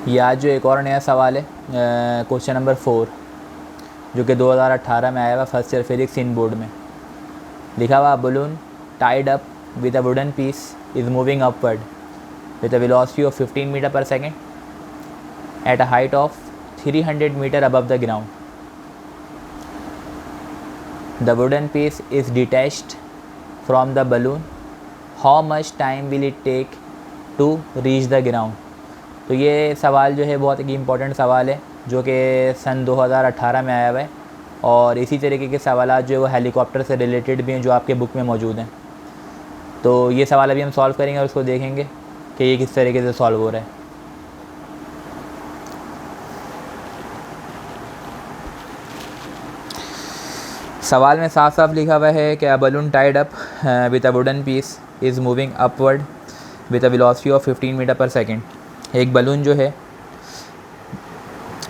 ये आज जो एक और नया सवाल है, क्वेश्चन नंबर 4, जो कि 2018 में आया हुआ first year physics in board में। लिखा हुआ balloon tied up with a wooden piece is moving upward with a velocity of 15 metre per second at a height of 300 metre above the ground. The wooden piece is detached from the balloon. How much time will it take to reach the ground. तो ये सवाल जो है बहुत एक important सवाल है, जो कि सन 2018 में आया हुआ है। और इसी तरीके के सवाल जो है वो हेलीकॉप्टर से रिलेटेड भी हैं, जो आपके बुक में मौजूद हैं। तो ये सवाल अभी हम सॉल्व करेंगे और उसको देखेंगे कि ये किस तरीके से सॉल्व हो रहा है। सवाल में साफ साफ लिखा हुआ है कि a balloon tied up with a wooden piece is moving upward with a velocity of 15 metre per second. एक बलून जो है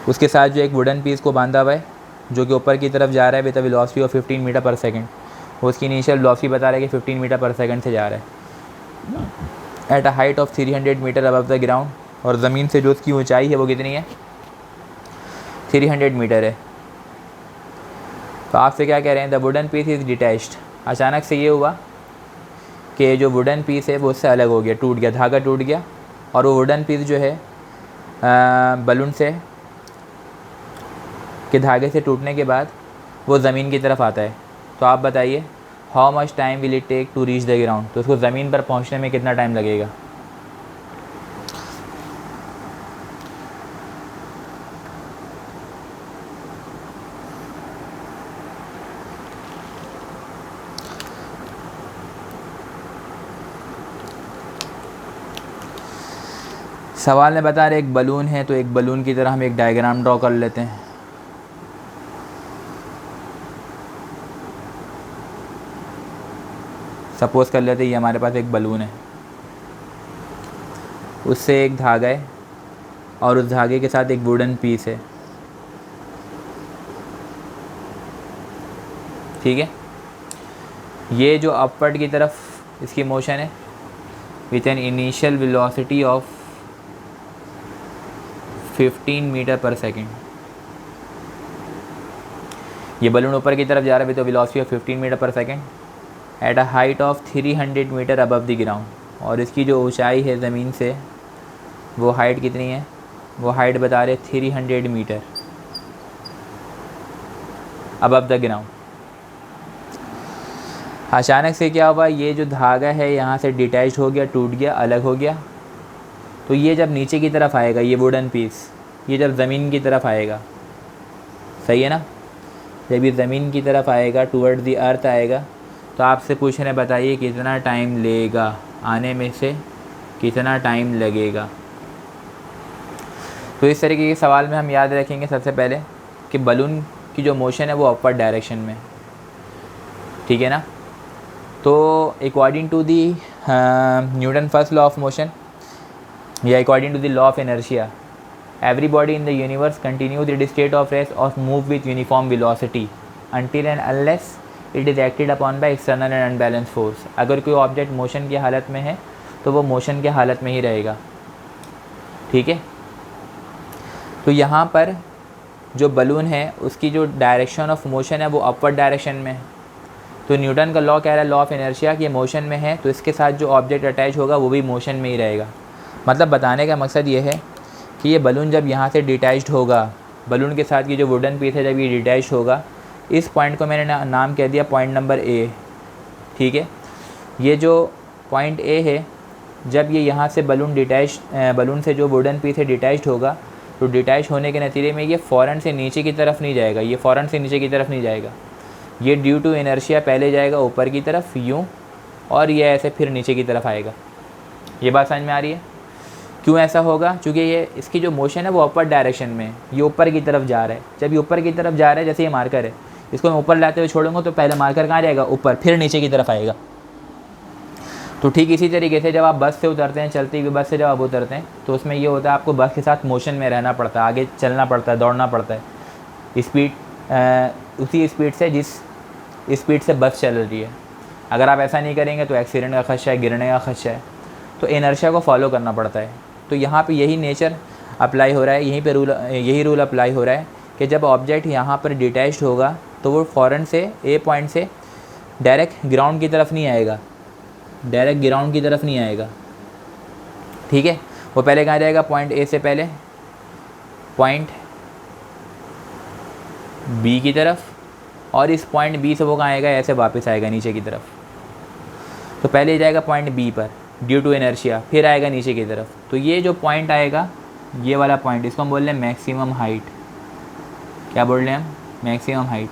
उसके साथ जो एक वुडन पीस को बांधा हुआ है, जो कि ऊपर की तरफ जा रहा है with a velocity of 15 metre per second. उसकी इनिशियल वेलोसिटी बता रहा है कि 15 मीटर पर सेकेंड से जा रहा है at a height of 300 metre above the ground. और ज़मीन से जो उसकी ऊंचाई है वो कितनी है, 300 मीटर है। तो आपसे क्या कह रहे हैं, the wooden piece is detached. अचानक से ये हुआ कि जो वुडन पीस है वो उससे अलग हो गया, टूट गया, धागा टूट गया। और वो वुडन पीस जो है बलून से के धागे से टूटने के बाद वो ज़मीन की तरफ आता है। तो आप बताइए, how much time will it take to reach the ground. तो उसको ज़मीन पर पहुंचने में कितना टाइम लगेगा। सवाल में बता रहे एक बलून है, तो एक बलून की तरह हम एक डायग्राम ड्रॉ कर लेते हैं। सपोज़ कर लेते हैं ये हमारे पास एक बलून है, उससे एक धागा है और उस धागे के साथ एक वुडन पीस है। ठीक है, ये जो अपवर्ड की तरफ इसकी मोशन है with an initial velocity of 15 metre per second. ये बलून ऊपर की तरफ जा रहा है with velocity of 15 metre per second at a height of 300 metre above the ground. और इसकी जो ऊंचाई है ज़मीन से, वो हाइट कितनी है, वो हाइट बता रहे 300 मीटर अबव द ग्राउंड। अचानक से क्या हुआ, ये जो धागा है यहाँ से डिटैच हो गया, टूट गया, अलग हो गया। तो ये जब नीचे की तरफ आएगा, ये वुडन पीस, ये जब ज़मीन की तरफ आएगा, सही है ना, जब ये ज़मीन की तरफ आएगा, टूवर्ड दी अर्थ आएगा, तो आपसे पूछ रहे हैं बताइए कितना टाइम लेगा आने में, से कितना टाइम लगेगा। तो इस तरीके के सवाल में हम याद रखेंगे सबसे पहले कि बलून की जो मोशन है वो अपवर्ड डायरेक्शन में, ठीक है ना। तो according to the Newton first law of motion या according to the law of inertia, every body in the universe continue the state of rest और move with uniform velocity until and unless it is acted upon by external and unbalance force. अगर कोई object motion की हालत में है तो वो motion की हालत में ही रहेगा, ठीक है। तो यहाँ पर जो बलून है उसकी जो डायरेक्शन ऑफ मोशन है वो अपवर्ड डायरेक्शन में है। तो न्यूटन का लॉ कह रहा है, लॉ ऑफ इनर्शिया, कि मोशन में है तो इसके साथ जो ऑब्जेक्ट अटैच होगा वो भी मोशन में ही रहेगा। मतलब बताने का मकसद ये है कि ये बलून जब यहाँ से डिटैच्ड होगा, बलून के साथ की जो वुडन पीस है जब ये डिटैच्ड होगा, इस पॉइंट को मैंने नाम कह दिया पॉइंट नंबर ए, ठीक है। ये जो पॉइंट ए है, जब ये यहाँ से बलून से जो वुडन पीस है डिटैच्ड होगा, तो डिटैच होने के नतीजे में ये फ़ौरन से नीचे की तरफ नहीं जाएगा, ये फ़ौरन से नीचे की तरफ नहीं जाएगा, ये ड्यू टू इनर्शिया पहले जाएगा ऊपर की तरफ यूँ, और ये ऐसे फिर नीचे की तरफ आएगा। ये बात समझ में आ रही है क्यों ऐसा होगा, क्योंकि ये इसकी जो मोशन है वो अपर डायरेक्शन में है, ये ऊपर की तरफ जा रहा है। जब ये ऊपर की तरफ जा रहा है, जैसे ये मार्कर है, इसको मैं ऊपर लाते हुए छोड़ूंगा तो पहले मार्कर कहाँ जाएगा, ऊपर, फिर नीचे की तरफ आएगा। तो ठीक इसी तरीके से जब आप बस से उतरते हैं, चलती हुई बस से जब आप उतरते हैं, तो उसमें ये होता है आपको बस के साथ मोशन में रहना पड़ता है, आगे चलना पड़ता है, दौड़ना पड़ता है, स्पीड उसी स्पीड से जिस स्पीड से बस चल रही है। अगर आप ऐसा नहीं करेंगे तो एक्सीडेंट का खदशा है, गिरने का खदशा है। तो इनर्शिया को फॉलो करना पड़ता है। तो यहाँ पे यही नेचर अप्लाई हो रहा है, यही रूल अप्लाई हो रहा है कि जब ऑब्जेक्ट यहाँ पर डिटैच्ड होगा तो वो फ़ौरन से ए पॉइंट से डायरेक्ट ग्राउंड की तरफ नहीं आएगा, ठीक है। वो पहले कहाँ जाएगा, पॉइंट ए से पहले पॉइंट बी की तरफ, और इस पॉइंट बी से वो कहाँ आएगा, ऐसे वापस आएगा नीचे की तरफ। तो पहले जाएगा पॉइंट बी पर ड्यू टू इनर्शिया, फिर आएगा नीचे की तरफ। तो ये जो पॉइंट आएगा, ये वाला पॉइंट, इसको हम बोल रहे हैं मैक्सिमम हाइट। क्या बोल रहे हैं हम, मैक्सिमम हाइट।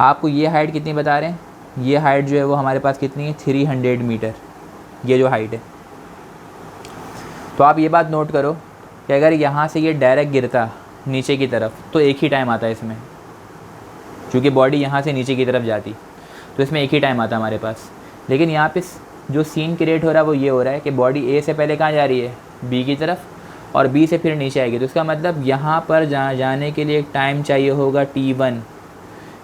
आपको ये हाइट कितनी बता रहे हैं, ये हाइट जो है वो हमारे पास कितनी है, 300 मीटर, ये जो हाइट है। तो आप ये बात नोट करो कि अगर यहाँ से ये डायरेक्ट गिरता नीचे की तरफ तो एक ही टाइम आता है इसमें, क्योंकि बॉडी यहाँ से नीचे की तरफ जाती तो इसमें एक ही टाइम आता हमारे पास। लेकिन यहाँ पे जो सीन क्रिएट हो रहा है वो ये हो रहा है कि बॉडी ए से पहले कहाँ जा रही है, बी की तरफ, और बी से फिर नीचे आएगी। तो इसका मतलब यहाँ पर जाने के लिए एक टाइम चाहिए होगा T1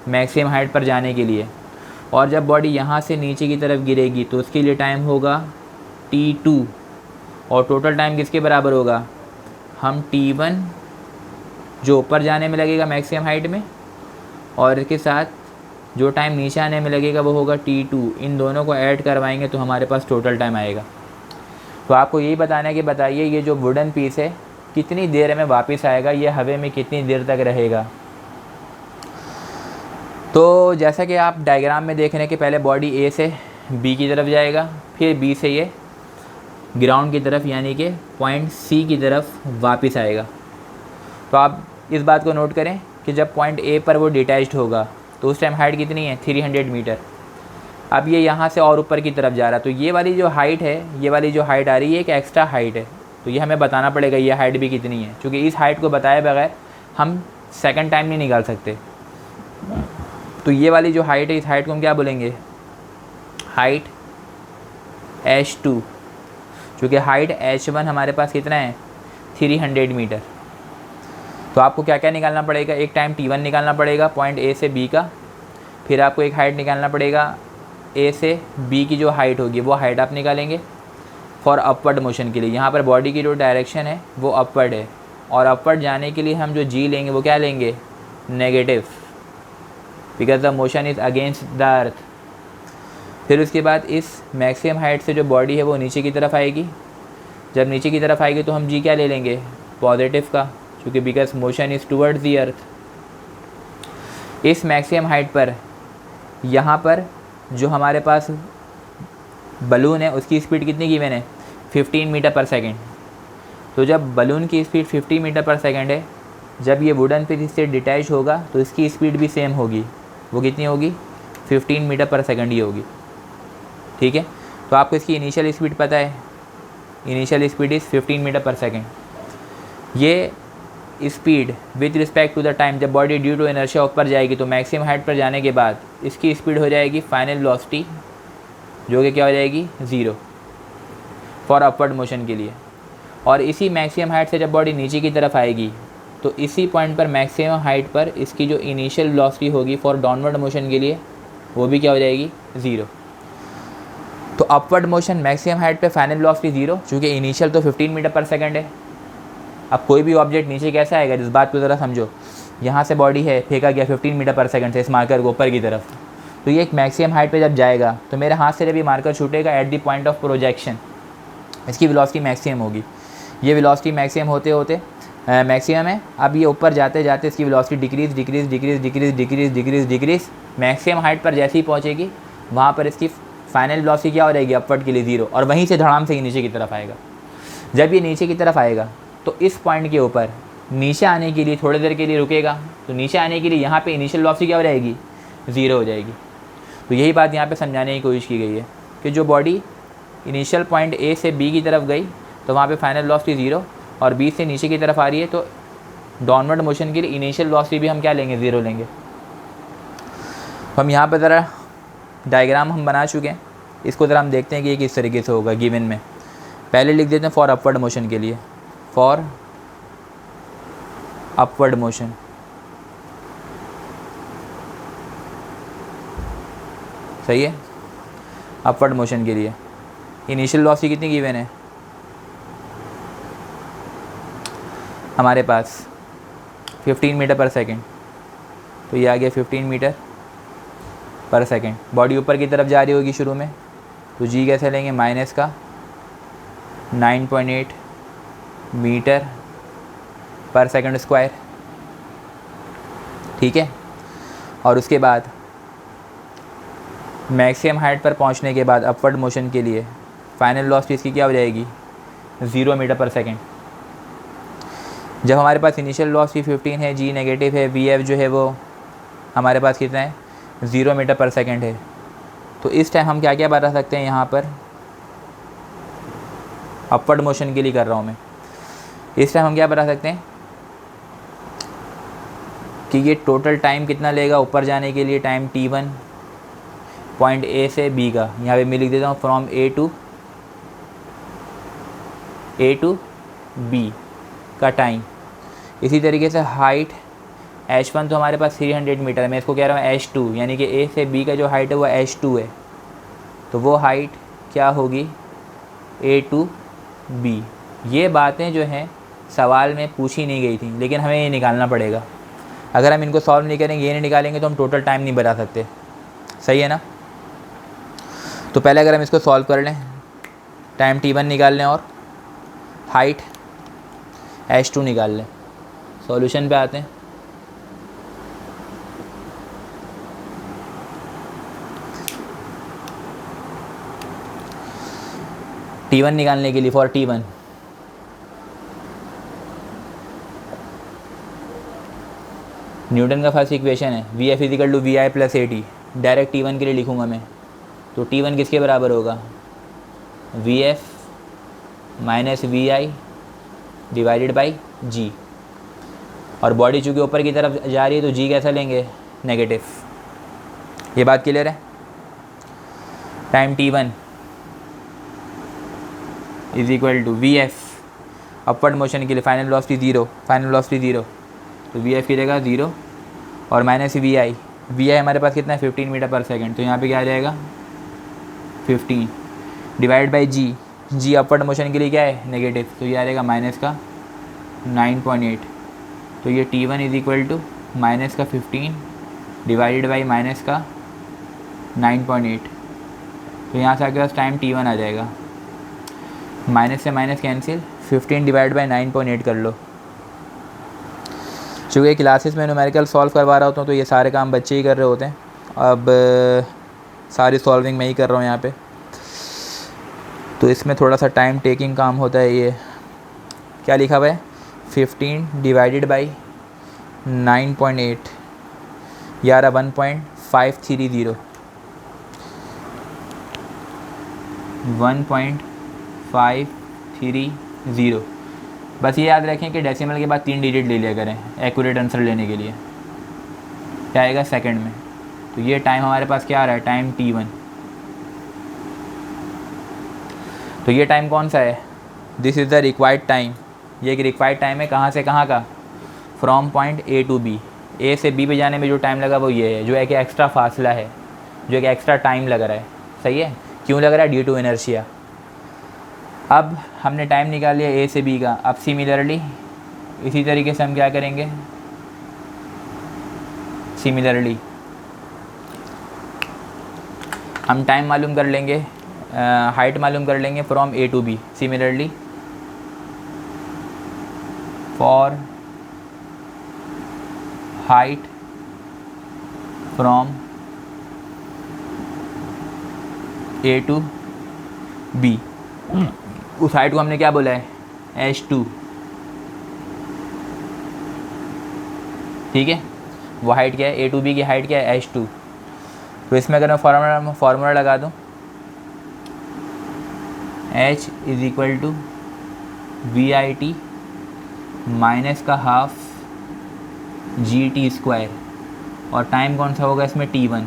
मैक्सिमम हाइट पर जाने के लिए, और जब बॉडी यहाँ से नीचे की तरफ गिरेगी तो उसके लिए टाइम होगा T2, और टोटल टाइम किसके बराबर होगा, हम T1 जो ऊपर जाने में लगेगा मैक्सिमम हाइट में, और इसके साथ जो टाइम नीचे आने में लगेगा वो होगा T2, इन दोनों को ऐड करवाएंगे तो हमारे पास टोटल टाइम आएगा। तो आपको यही बताना है कि बताइए ये जो वुडन पीस है कितनी देर में वापस आएगा, ये हवा में कितनी देर तक रहेगा। तो जैसा कि आप डायग्राम में देख रहे हैं कि पहले बॉडी ए से बी की तरफ जाएगा, फिर बी से ये ग्राउंड की तरफ यानी कि पॉइंट सी की तरफ वापस आएगा। तो आप इस बात को नोट करें कि जब पॉइंट ए पर वो डिटैच्ड होगा तो उस टाइम हाइट कितनी है, 300 मीटर। अब ये यहाँ से और ऊपर की तरफ जा रहा है, तो ये वाली जो हाइट है, ये वाली जो हाइट आ रही है एक एक्स्ट्रा हाइट है, तो ये हमें बताना पड़ेगा ये हाइट भी कितनी है, क्योंकि इस हाइट को बताए बगैर हम सेकंड टाइम नहीं निकाल सकते। तो ये वाली जो हाइट है, इस हाइट को हम क्या बोलेंगे, हाइट H2, क्योंकि हाइट H1 हमारे पास कितना है, 300 मीटर। तो आपको क्या क्या निकालना पड़ेगा, एक टाइम T1 निकालना पड़ेगा पॉइंट ए से बी का, फिर आपको एक हाइट निकालना पड़ेगा ए से बी की जो हाइट होगी वो हाइट आप निकालेंगे फॉर अपवर्ड मोशन के लिए। यहाँ पर बॉडी की जो डायरेक्शन है वो अपवर्ड है, और अपवर्ड जाने के लिए हम जो जी लेंगे वो क्या लेंगे, negative, because the motion is against the earth. फिर उसके बाद इस मैक्सिमम हाइट से जो बॉडी है वो नीचे की तरफ आएगी, जब नीचे की तरफ आएगी तो हम जी क्या ले लेंगे, पॉजिटिव का, क्योंकि because motion is towards the earth. इस मैक्सिमम हाइट पर यहाँ पर जो हमारे पास बलून है उसकी स्पीड कितनी गिवन है, 15 मीटर पर सेकेंड। तो जब बलून की स्पीड 50 मीटर पर सेकेंड है, जब ये वुडन पीस इससे डिटैच होगा तो इसकी स्पीड भी सेम होगी, वो कितनी होगी, 15 मीटर पर सेकेंड ही होगी, ठीक है। तो आपको इसकी इनिशियल स्पीड पता है, initial speed is 15 metre per second. ये speed with respect to the time, जब बॉडी ड्यू टू इनर्शिया ऊपर जाएगी तो मैक्सिमम हाइट पर जाने के बाद इसकी स्पीड हो जाएगी फाइनल वेलोसिटी, जो कि क्या हो जाएगी, 0 फॉर अपवर्ड मोशन के लिए। और इसी मैक्सिमम हाइट से जब बॉडी नीचे की तरफ आएगी तो इसी पॉइंट पर मैक्सिमम हाइट पर इसकी जो इनिशियल वेलोसिटी होगी फॉर डाउनवर्ड मोशन के लिए वो भी क्या हो जाएगी, 0। तो अपवर्ड मोशन मैक्सिमम हाइट पे फाइनल वेलोसिटी 0, चूँकि इनिशियल तो 15 मीटर पर सेकेंड है। अब कोई भी ऑब्जेक्ट नीचे कैसे आएगा, इस बात को ज़रा समझो। यहाँ से बॉडी है, फेंका गया 15 मीटर पर सेकंड से इस मार्कर को ऊपर की तरफ, तो ये एक मैक्सिमम हाइट पे जब जाएगा तो मेरे हाथ से जब ये मार्कर छूटेगा at the point of projection, इसकी वेलोसिटी मैक्सिमम होगी। ये वेलोसिटी मैक्सिमम होते होते मैक्सिमम है, अब ये ऊपर जाते जाते इसकी velocity decrease decrease decrease decrease decrease decrease decrease, maximum height पर जैसे ही पहुँचेगी वहाँ पर इसकी फाइनल वेलोसिटी क्या हो जाएगी, अपवर्ड के लिए 0, और वहीं से धड़ाम से ही नीचे की तरफ आएगा। जब ये नीचे की तरफ आएगा तो इस पॉइंट के ऊपर नीचे आने के लिए थोड़ी देर के लिए रुकेगा, तो नीचे आने के लिए यहाँ पे इनिशियल वेलोसिटी क्या हो जाएगी, 0 हो जाएगी। तो यही बात यहाँ पे समझाने की कोशिश की गई है कि जो बॉडी इनिशियल पॉइंट ए से बी की तरफ गई तो वहाँ पे फाइनल वेलोसिटी 0, और बी से नीचे की तरफ आ रही है तो डाउनवर्ड मोशन के लिए इनिशियल वेलोसिटी भी हम क्या लेंगे, 0 लेंगे। तो हम यहाँ पर ज़रा डायग्राम हम बना चुके हैं, इसको ज़रा हम देखते हैं कि ये किस तरीके से होगा गिवन में। पहले लिख देते हैं फॉर अपवर्ड मोशन के लिए, फॉर अपवर्ड मोशन, सही है। अपवर्ड मोशन के लिए इनिशियल वेलोसिटी कितनी गिवन है, हमारे पास 15 मीटर पर सेकेंड, तो ये आ गया 15 मीटर पर सेकेंड। बॉडी ऊपर की तरफ जा रही होगी शुरू में, तो जी कैसे लेंगे, माइनस का 9.8 मीटर पर सेकंड स्क्वायर, ठीक है। और उसके बाद मैक्सिमम हाइट पर पहुंचने के बाद अपवर्ड मोशन के लिए फाइनल वेलोसिटी इसकी क्या हो जाएगी, 0 मीटर पर सेकंड। जब हमारे पास इनिशियल वेलोसिटी 15 है, जी नेगेटिव है, वी एफ जो है वो हमारे पास कितना है, 0 मीटर पर सेकंड है, तो इस टाइम हम क्या क्या बता सकते हैं, यहाँ पर अपवर्ड मोशन के लिए कर रहा हूँ मैं, इस टाइम हम क्या बता सकते हैं कि ये टोटल टाइम कितना लेगा ऊपर जाने के लिए, टाइम t1 पॉइंट ए से बी का, यहाँ पे मैं लिख देता हूँ फ्रॉम ए टू बी का टाइम। इसी तरीके से हाइट h1 तो हमारे पास 300 मीटर है, मैं इसको कह रहा हूँ h2, यानी कि ए से बी का जो हाइट है वो h2 है, तो वो हाइट क्या होगी, ए टू बी। ये बातें जो हैं सवाल में पूछी नहीं गई थी, लेकिन हमें ये निकालना पड़ेगा। अगर हम इनको सॉल्व नहीं करेंगे, ये नहीं निकालेंगे, तो हम टोटल टाइम नहीं बता सकते, सही है ना। तो पहले अगर हम इसको सॉल्व कर लें, टाइम t1 निकाल लें और हाइट h2 निकाल लें, सॉल्यूशन पे आते हैं। t1 निकालने के लिए, फॉर t1 न्यूटन का फर्स्ट इक्वेशन है v f is equal to v i plus a t, direct t1 के लिए लिखूंगा मैं, तो t1 किसके बराबर होगा, V F minus V I divided by G, और बॉडी चूँकि ऊपर की तरफ जा रही है तो जी कैसा लेंगे, नेगेटिव। ये बात क्लियर है। Time t1 is equal to v f, upward motion के लिए फाइनल वेलोसिटी 0, तो वी एफ की जगह 0 और माइनस वी आई हमारे पास कितना है, 15 मीटर पर सेकेंड, तो यहाँ पे क्या आ जाएगा 15 divide by g upward motion के लिए क्या है, नेगेटिव, तो ये आ जाएगा माइनस का 9.8, तो ये t1 is equal to minus का 15 डिवाइडेड बाई माइनस का 9.8, तो यहाँ से आपके पास टाइम t1 आ जाएगा, माइनस से माइनस कैंसिल, 15 डिवाइड बाई 9.8 कर लो। चूँकि क्लासेस में न्यूमेरिकल सॉल्व करवा रहा होता हूँ तो ये सारे काम बच्चे ही कर रहे होते हैं, अब सारी सॉल्विंग मैं ही कर रहा हूँ यहाँ पे, तो इसमें थोड़ा सा टाइम टेकिंग काम होता है। ये क्या लिखा हुआ है, 15 डिवाइडेड बाई 9.8, 1.530 1.530। बस ये याद रखें कि डेसिमल के बाद 3 डिजिट ले लिया करें एक्यूरेट आंसर लेने के लिए। क्या आएगा सेकंड में, तो ये टाइम हमारे पास क्या आ रहा है, टाइम t1, तो ये टाइम कौन सा है, this is the required time. ये एक रिक्वायर्ड टाइम है, कहाँ से कहाँ का, from point A to B, A से बी पे जाने में जो टाइम लगा वो ये है, जो एक एक्स्ट्रा फासला है, जो एक एक्स्ट्रा टाइम लग रहा है, सही है। क्यों लग रहा है, ड्यू टू इनर्शिया। अब हमने टाइम निकाल लिया ए से बी का, अब सिमिलरली इसी तरीके से हम क्या करेंगे, सिमिलरली हम टाइम मालूम कर लेंगे, हाइट मालूम कर लेंगे from a to b. Similarly for height from a to b, उस हाइट को हमने क्या बोला है, h2, ठीक है। वो हाइट क्या है, ए टू बी की हाइट क्या है, h2। तो इसमें अगर मैं फार्मूला लगा दूँ, h is equal to v i t minus का हाफ जी टी स्क्वायर, और टाइम कौन सा होगा इसमें, t1,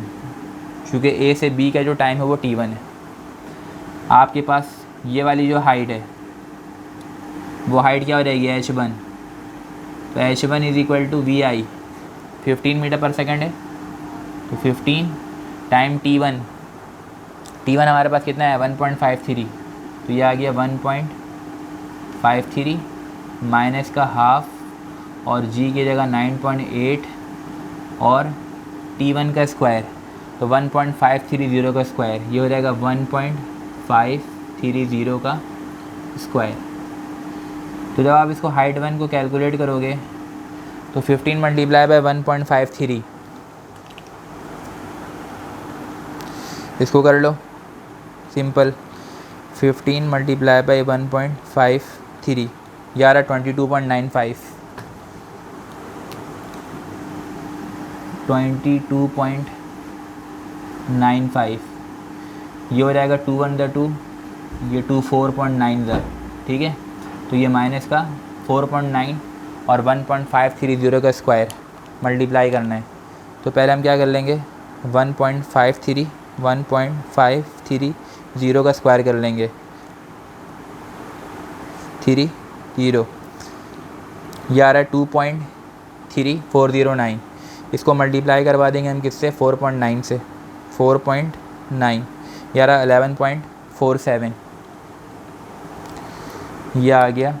क्योंकि ए से बी का जो टाइम है वो t1 है। आपके पास ये वाली जो हाइट है वो हाइट क्या हो जाएगी, h1, तो h1 is equal to v i, 15 metre per second है, तो 15 टाइम t1 हमारे पास कितना है, 1.53, तो ये आ गया 1.53 माइनस का हाफ और g की जगह 9.8 और t1 का स्क्वायर, तो 1.530 का स्क्वायर, ये हो जाएगा 1.530 का स्क्वायर। तो जब आप इसको हाइट 1 को कैलकुलेट करोगे तो 15 मल्टीप्लाई बाय 1.53, इसको कर लो सिंपल। 15 मल्टीप्लाई बाई 1.53, 22.95, 22.95, ये हो जाएगा 2 1 2, ये 2 4.9, ठीक है। तो ये माइनस का 4.9 और 1.530 का स्क्वायर मल्टीप्लाई करना है। तो पहले हम क्या कर लेंगे, 1.530 का स्क्वायर कर लेंगे, 30, ये आ रहा है 2.3409। इसको मल्टीप्लाई करवा देंगे हम किससे, 4.9 से, 4.9, ये आ रहा 11.47, ये आ गया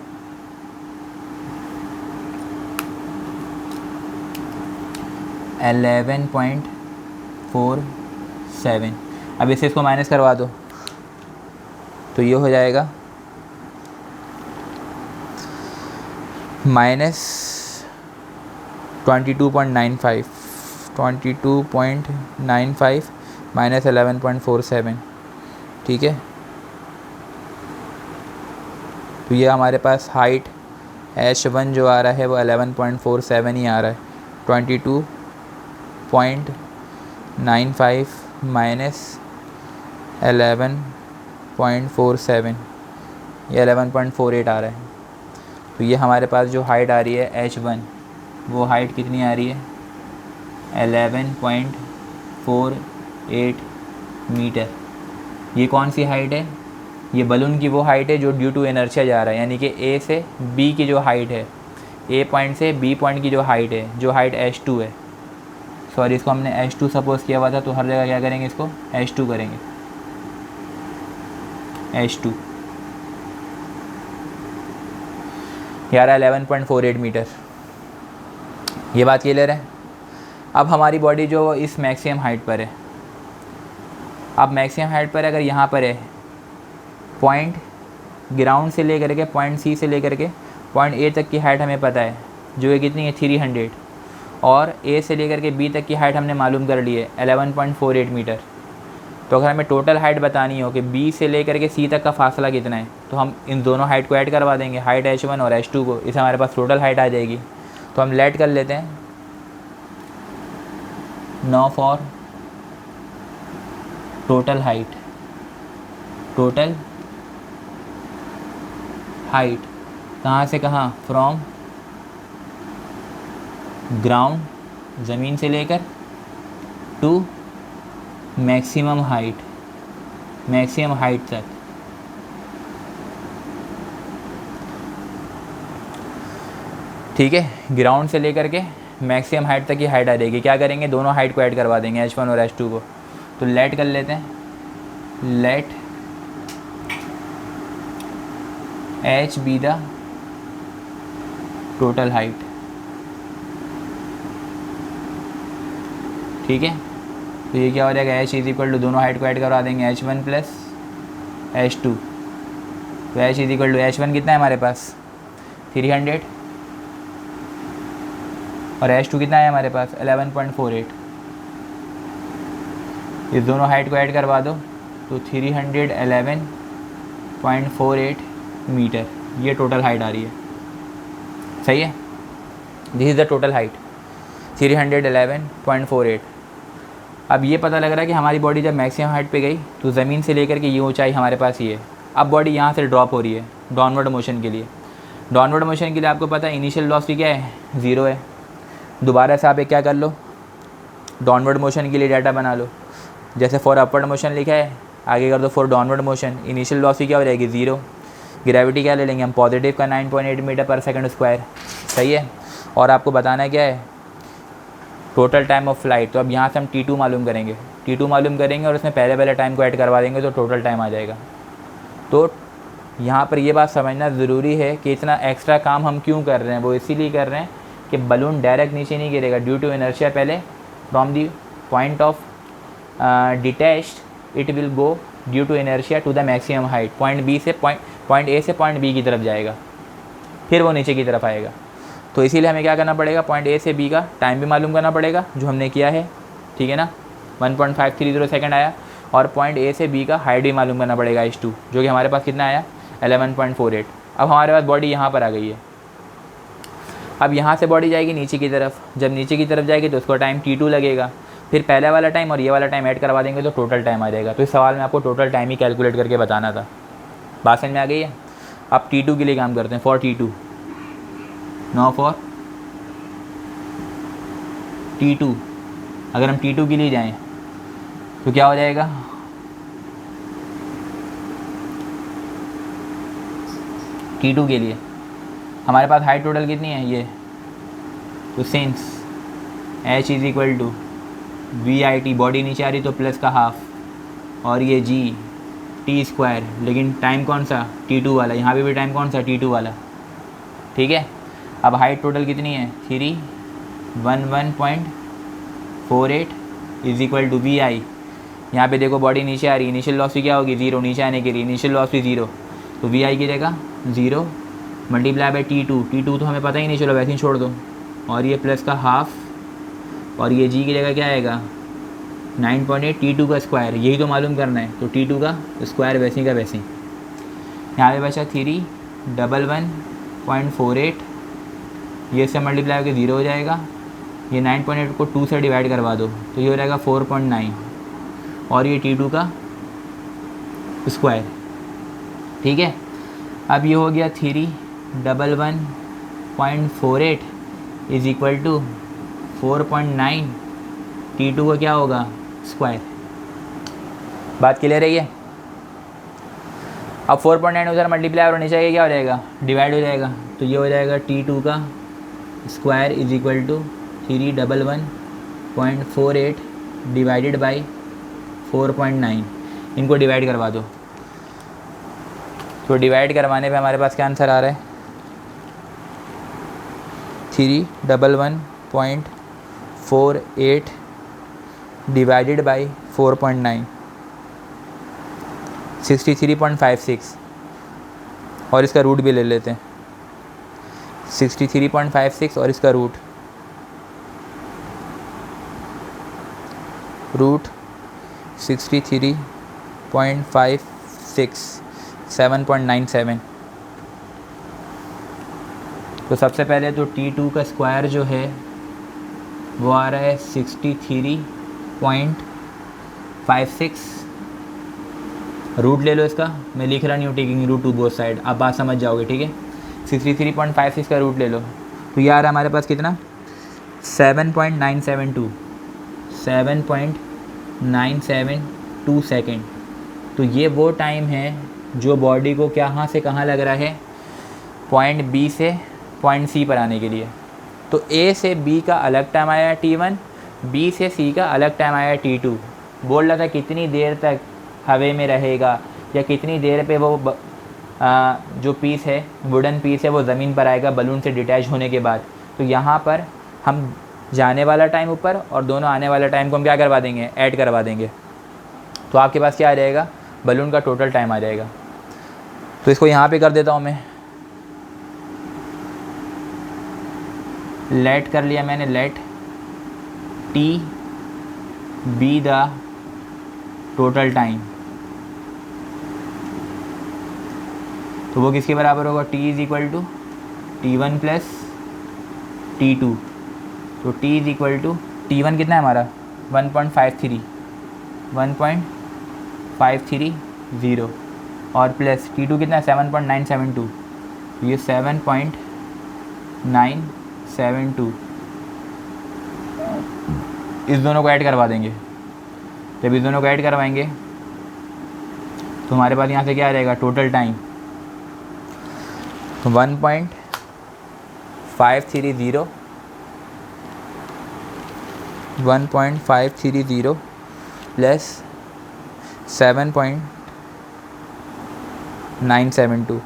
11.47। अब इससे इसको माइनस करवा दो तो ये हो जाएगा माइनस 22.95 माइनस 11.47, ठीक है। तो ये हमारे पास हाइट H1 जो आ रहा है वो 11.47 ही आ रहा है। 22.95 माइनस 11.47, ये 11.48 आ रहा है। तो ये हमारे पास जो हाइट आ रही है H1, वो हाइट कितनी आ रही है, 11.48 मीटर। ये कौन सी हाइट है, ये बलून की वो हाइट है जो ड्यू टू इनर्शिया जा रहा है, यानी कि A से B की जो हाइट है, A पॉइंट से B पॉइंट की जो हाइट है, जो हाइट H2 है, सॉरी इसको हमने H2 सपोज किया हुआ था, तो हर जगह क्या करेंगे, इसको H2 करेंगे, H2 यार 11.48 मीटर। ये बात क्लियर है। अब हमारी बॉडी जो इस मैक्सिमम हाइट पर है, अब मैक्सिमम हाइट पर अगर यहाँ पर है, पॉइंट ग्राउंड से लेकर के पॉइंट C से लेकर के पॉइंट A तक की हाइट हमें पता है, जो है कितनी है 300, और A से लेकर के B तक की हाइट हमने मालूम कर ली है 11.48 मीटर। तो अगर हमें टोटल हाइट बतानी हो कि B से लेकर के C तक का फासला कितना है, तो हम इन दोनों हाइट को ऐड करवा देंगे, हाइट H1 और H2 को, इससे हमारे पास टोटल हाइट आ जाएगी। तो हम लेट कर लेते हैं, no for total height, total height कहाँ से कहाँ, फ्रॉम ग्राउंड, ज़मीन से लेकर, to maximum height, maximum height तक। ठीक है, ग्राउंड से लेकर के मैक्सिमम हाइट तक की हाइट आ जाएगी। क्या करेंगे, दोनों हाइट को ऐड करवा देंगे, H1 और H2 को। तो लेट कर लेते हैं, let H be the total height, ठीक है। तो ये क्या हो जाएगा, H इज इक्वल टू, दोनों हाइट को ऐड करवा देंगे, H1 प्लस H2। तो H is equal to, H1 कितना है हमारे पास 300 और H2 कितना है हमारे पास 11.48। इस दोनों हाइट को ऐड करवा दो तो 311.48 मीटर, ये टोटल हाइट आ रही है। सही है, this is the total height 311.48। अब ये पता लग रहा है कि हमारी बॉडी जब मैक्सिमम हाइट पे गई तो ज़मीन से लेकर के ये ऊंचाई हमारे पास ये है। अब बॉडी यहाँ से ड्रॉप हो रही है डाउनवर्ड मोशन के लिए। डाउनवर्ड मोशन के लिए आपको पता है इनिशियल वेलोसिटी क्या है, 0 है। दोबारा से आप एक क्या कर लो, डाउनवर्ड मोशन के लिए डाटा बना लो। जैसे फॉर अपवर्ड मोशन लिखा है, आगे कर दो for downward motion, initial velocity क्या हो जाएगी 0। ग्रेविटी क्या ले लेंगे हम, पॉजिटिव का 9.8 मीटर पर सेकंड स्क्वायर। सही है, और आपको बताना क्या है, टोटल टाइम ऑफ फ्लाइट। तो अब यहाँ से हम T2 मालूम करेंगे, T2 मालूम करेंगे और उसमें पहले टाइम को ऐड करवा देंगे तो टोटल टाइम आ जाएगा। तो यहाँ पर ये बात समझना ज़रूरी है कि इतना एक्स्ट्रा काम हम क्यों कर रहे हैं, वो इसीलिए कर रहे हैं कि बलून डायरेक्ट नीचे नहीं गिरेगा ड्यू टू इनर्शिया। पहले from the point of detached it will go due to inertia to the maximum height, point a से पॉइंट बी की तरफ जाएगा, फिर वो नीचे की तरफ आएगा। तो इसीलिए हमें क्या करना पड़ेगा, पॉइंट ए से बी का टाइम भी मालूम करना पड़ेगा, जो हमने किया है, ठीक है ना, 1.530 सेकंड आया। और पॉइंट ए से बी का हाइट भी मालूम करना पड़ेगा h2, जो कि हमारे पास कितना आया 11.48। अब हमारे पास बॉडी यहाँ पर आ गई है। अब यहाँ से बॉडी जाएगी नीचे की तरफ, जब नीचे की तरफ जाएगी तो उसको टाइम t2 लगेगा, फिर पहले वाला टाइम और ये वाला टाइम ऐड करवा देंगे तो टोटल टाइम आ जाएगा। तो इस सवाल में आपको टोटल टाइम ही कैलकुलेट करके बताना था। बात समझ में आ गई है। अब t2 के लिए काम करते हैं, for t2, know for t2। अगर हम t2 के लिए जाएं तो क्या हो जाएगा, t2 के लिए हमारे पास हाइट टोटल कितनी है ये, तो since h is equal to VIT, body नीचे आ रही तो प्लस का हाफ, और ये g t स्क्वायर, लेकिन टाइम कौन सा t2 वाला, यहाँ पे भी टाइम कौन सा t2 वाला, ठीक है। अब हाइट टोटल कितनी है 311.48 इज इक्वल टू VI। यहाँ पे देखो बॉडी नीचे आ रही है, इनिशियल लॉस भी क्या होगी 0, नीचे आने के लिए इनिशियल लॉस भी 0, तो VI की जगह 0 मल्टीप्लाई बाई T2 तो हमें पता ही नहीं, चलो वैसे ही छोड़ दो, और ये प्लस का हाफ, और ये जी की जगह क्या आएगा 9.8 T2 का स्क्वायर, यही तो मालूम करना है, तो T2 का स्क्वायर वैसे का वैसे। यहाँ पे बचा 311.48, ये से मल्टीप्लाई होकर 0 हो जाएगा, ये 9.8 को 2 से डिवाइड करवा दो तो ये हो जाएगा 4.9, और ये T2 का स्क्वायर, ठीक है। अब ये हो गया 311.48 इज इक्वल टू 4.9, T2 का क्या होगा स्क्वायर। बात क्लियर है ये। अब 4.9 उधर मल्टीप्लाई और नीचे क्या हो जाएगा, डिवाइड हो जाएगा, तो ये हो जाएगा T2 का square is equal to 311.48 divided by 4.9, इनको डिवाइड करवा दो। तो डिवाइड करवाने पे हमारे पास क्या आंसर आ रहा है 311.48 डिवाइडेड बाई 4.9, 63.56, और इसका रूट भी ले लेते हैं 63.56, और इसका रूट 63.56 7.97। तो सबसे पहले तो T2 का स्क्वायर जो है वो आ रहा है 63.56, रूट ले लो इसका, मैं लिख रहा नहीं हूँ, taking root to both side, आप बात समझ जाओगे, ठीक है। 63.56 का रूट ले लो तो ये आ रहा है हमारे पास कितना 7.972 सेकेंड। तो ये वो टाइम है जो बॉडी को कहाँ से कहाँ लग रहा है, पॉइंट बी से पॉइंट सी पर आने के लिए। तो ए से बी का अलग टाइम आया T1, बी से सी का अलग टाइम आया T2। बोल रहा था कितनी देर तक हवा में रहेगा या कितनी देर पे वो जो पीस है, वुडन पीस है, वो ज़मीन पर आएगा बलून से डिटैच होने के बाद। तो यहाँ पर हम जाने वाला टाइम ऊपर और दोनों आने वाला टाइम को हम क्या करवा देंगे, ऐड करवा देंगे। तो आपके पास क्या आ जाएगा, बलून का टोटल टाइम आ जाएगा। तो इसको यहाँ पे कर देता हूँ मैं, लेट कर लिया मैंने, let t be the total time. तो वो किसके बराबर होगा, t is equal to T1 plus T2। तो t is equal to T1 कितना है हमारा 1.530 और प्लस T2 कितना है 7.972, ये 7.972, इस दोनों को ऐड करवा देंगे। जब इस दोनों को ऐड करवाएंगे तो हमारे पास यहाँ से क्या आ जाएगा, टोटल टाइम 1.530 प्लस 7.972,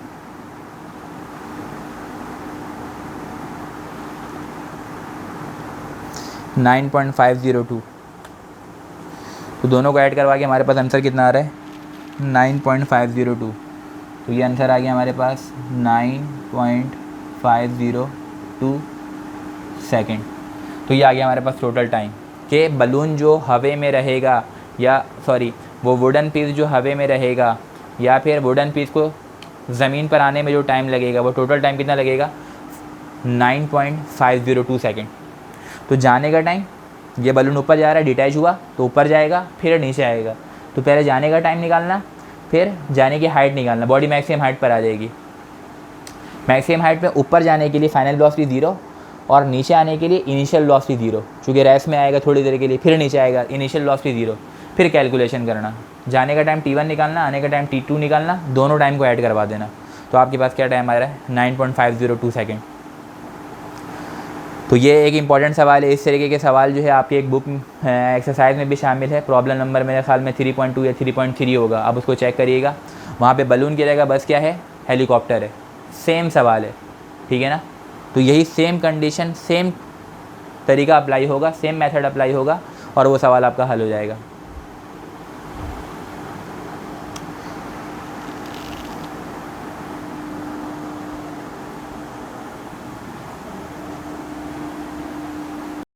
9.502। तो दोनों को ऐड करवा के हमारे पास आंसर कितना आ रहा है 9.502। तो ये आंसर आ गया हमारे पास 9.502 सेकेंड। तो ये आ गया हमारे पास टोटल टाइम कि बलून जो हवे में रहेगा या सॉरी वो वुडन पीस जो हवे में रहेगा या फिर वुडन पीस को ज़मीन पर आने में जो टाइम लगेगा वो टोटल टाइम कितना लगेगा 9.502 सेकेंड। तो जाने का टाइम, ये बलून ऊपर जा रहा है, डिटैच हुआ तो ऊपर जाएगा फिर नीचे आएगा, तो पहले जाने का टाइम निकालना फिर जाने की हाइट निकालना, बॉडी मैक्सिमम हाइट पर आ जाएगी। मैक्सिमम हाइट पे ऊपर जाने के लिए फाइनल वेलोसिटी 0 और नीचे आने के लिए इनिशियल वेलोसिटी 0, चूँकि रेस में आएगा थोड़ी देर के लिए फिर नीचे आएगा, इनिशियल वेलोसिटी 0, फिर कैलकुलेशन करना, जाने का टाइम T1 निकालना, आने का टाइम T2 निकालना, दोनों टाइम को ऐड करवा देना। तो आपके पास क्या टाइम आ रहा है 9.502 सेकेंड। तो ये एक इंपॉर्टेंट सवाल है। इस तरीके के सवाल जो है आपकी एक बुक एक्सरसाइज में भी शामिल है। प्रॉब्लम नंबर मेरे ख्याल में 3.2 या 3.3 होगा, आप उसको चेक करिएगा। वहाँ पे बलून की जगह बस क्या है, हेलीकॉप्टर है। सेम सवाल है, ठीक है ना। तो यही सेम कंडीशन, सेम तरीका अप्लाई होगा, सेम मेथड अप्लाई होगा और वो सवाल आपका हल हो जाएगा।